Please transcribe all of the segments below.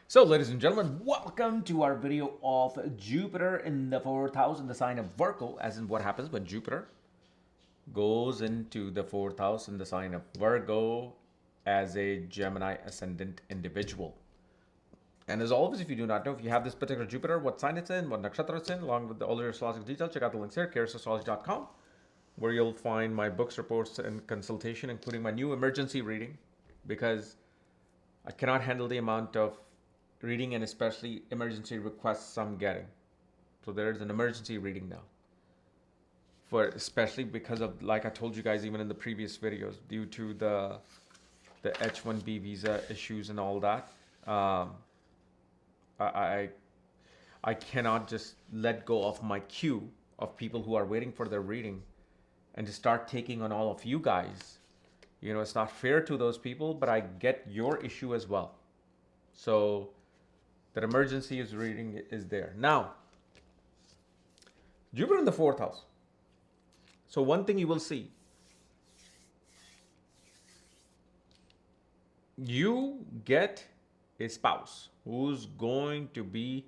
So, ladies and gentlemen, welcome to our video of Jupiter in the fourth house in the sign of Virgo, as in what happens when Jupiter goes into the fourth house in the sign of Virgo as a Gemini ascendant individual. And as always, if you do not know, if you have this particular Jupiter, what sign it's in, what nakshatra it's in, along with all your astrological details, check out the links here, chaosastrology.com, where you'll find my books, reports, and consultation, including my new emergency reading, because I cannot handle the amount of reading and especially emergency requests I'm getting. So there's an emergency reading now. For especially because of, like I told you guys even in the previous videos, due to the H-1B visa issues and all that, I I cannot just let go of my queue of people who are waiting for their reading and to start taking on all of you guys. It's not fair to those people, but I get your issue as well. So that emergency is reading is there. Now, Jupiter in the fourth house. So one thing you will see, you get a spouse who's going to be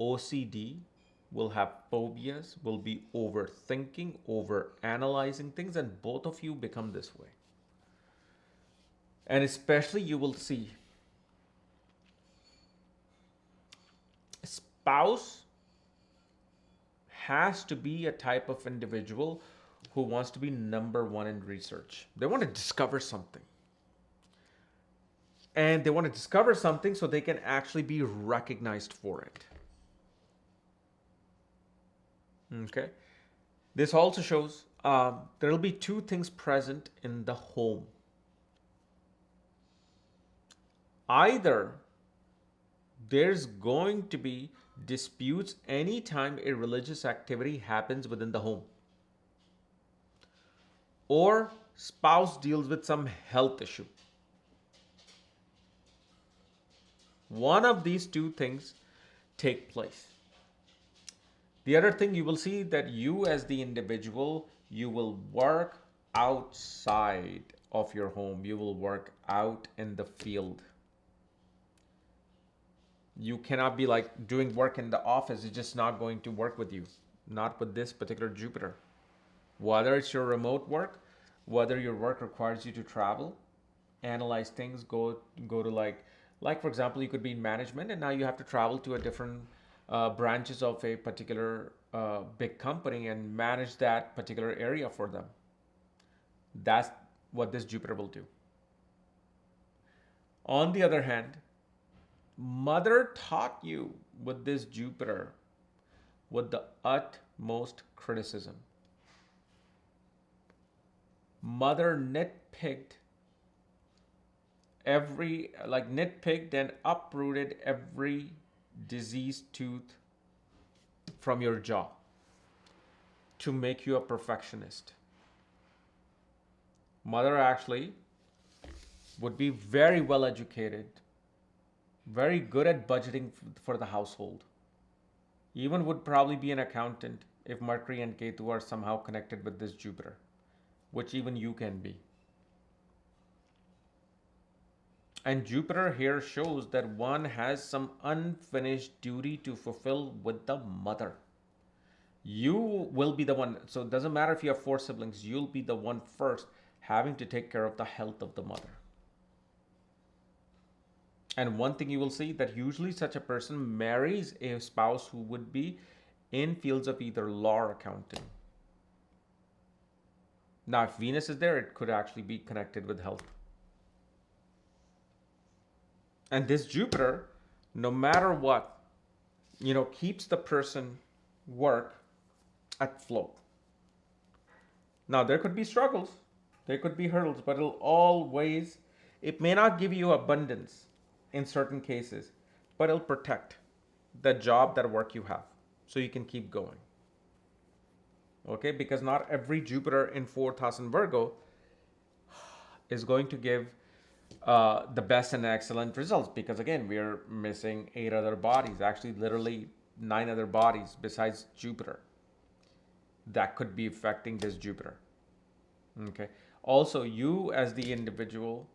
OCD, will have phobias, will be overthinking, over analyzing things, and both of you become this way. And especially you will see spouse has to be a type of individual who wants to be number one in research. They want to discover something. And they want to discover something so they can actually be recognized for it. Okay. This also shows there will be two things present in the home. Either there's going to be disputes anytime a religious activity happens within the home, or spouse deals with some health issue. One of these two things take place. The other thing you will see that you as the individual, you will work outside of your home. You will work out in the field. You cannot be like doing work in the office. It's just not going to work with you. Not with this particular Jupiter. Whether it's your remote work, whether your work requires you to travel, analyze things, go to like for example, you could be in management and now you have to travel to a different branches of a particular big company and manage that particular area for them. That's what this Jupiter will do. On the other hand, Mother taught you with this Jupiter with the utmost criticism. Mother nitpicked and uprooted every diseased tooth from your jaw to make you a perfectionist. Mother actually would be very well educated, very good at budgeting for the household. Even would probably be an accountant if Mercury and Ketu are somehow connected with this Jupiter, which even you can be. And Jupiter here shows that one has some unfinished duty to fulfill with the mother. You will be the one, so it doesn't matter if you have four siblings, you'll be the one first having to take care of the health of the mother. And one thing you will see that usually such a person marries a spouse who would be in fields of either law or accounting. Now, if Venus is there, it could actually be connected with health. And this Jupiter, no matter what, keeps the person work at flow. Now, there could be struggles, there could be hurdles, but it may not give you abundance in certain cases, but it'll protect the job, that work you have, so you can keep going. Okay, because not every Jupiter in fourth house in Virgo is going to give the best and excellent results, because again, we are missing 8 other bodies, actually literally 9 other bodies besides Jupiter that could be affecting this Jupiter. Okay, also you as the individual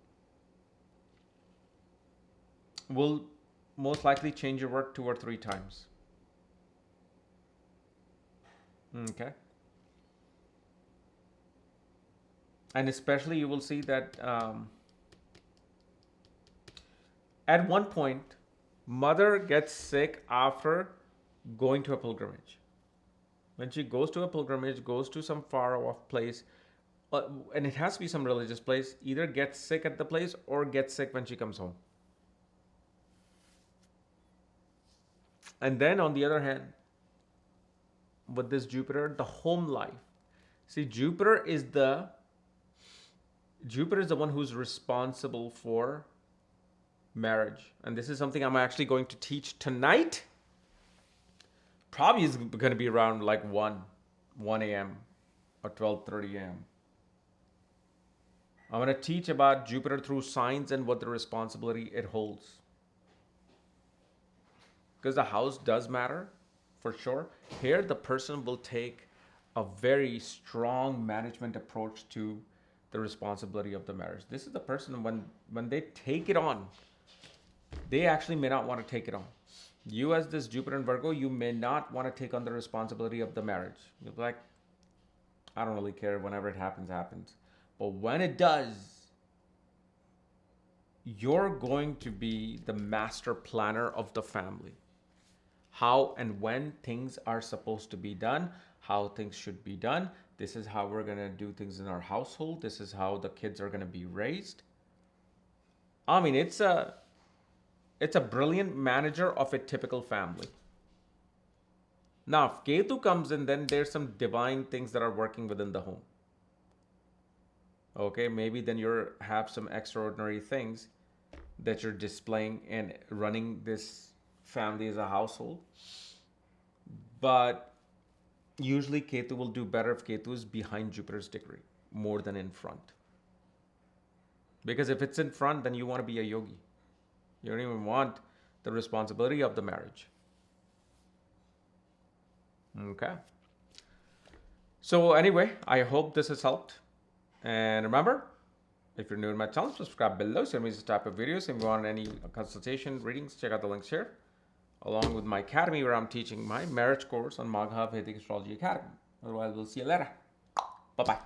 will most likely change your work 2 or 3 times. Okay. And especially you will see that at one point, mother gets sick after going to a pilgrimage. When she goes to a pilgrimage, goes to some far off place, and it has to be some religious place, either gets sick at the place or gets sick when she comes home. And then on the other hand, with this Jupiter, the home life. See, Jupiter is the one who's responsible for marriage. And this is something I'm actually going to teach tonight. Probably is going to be around like 1 a.m. or 12:30 a.m. I'm going to teach about Jupiter through signs and what the responsibility it holds. Because the house does matter, for sure. Here, the person will take a very strong management approach to the responsibility of the marriage. This is the person when they take it on, they actually may not want to take it on. You as this Jupiter and Virgo, you may not want to take on the responsibility of the marriage. You'll be like, I don't really care. Whenever it happens, happens. But when it does, you're going to be the master planner of the family. How and when things are supposed to be done, how things should be done. This is how we're going to do things in our household. This is how the kids are going to be raised. I mean, it's a brilliant manager of a typical family. Now, if Ketu comes in, then there's some divine things that are working within the home. Okay, maybe then you have some extraordinary things that you're displaying and running this family as a household. But usually Ketu will do better if Ketu is behind Jupiter's degree more than in front. Because if it's in front, then you want to be a yogi. You don't even want the responsibility of the marriage. Okay. So anyway, I hope this has helped. And remember, if you're new to my channel, subscribe below. Send me this type of videos. If you want any consultation, readings, check out the links here. Along with my academy where I'm teaching my marriage course on Magha Vedic Astrology Academy. Otherwise, we'll see you later. Bye-bye.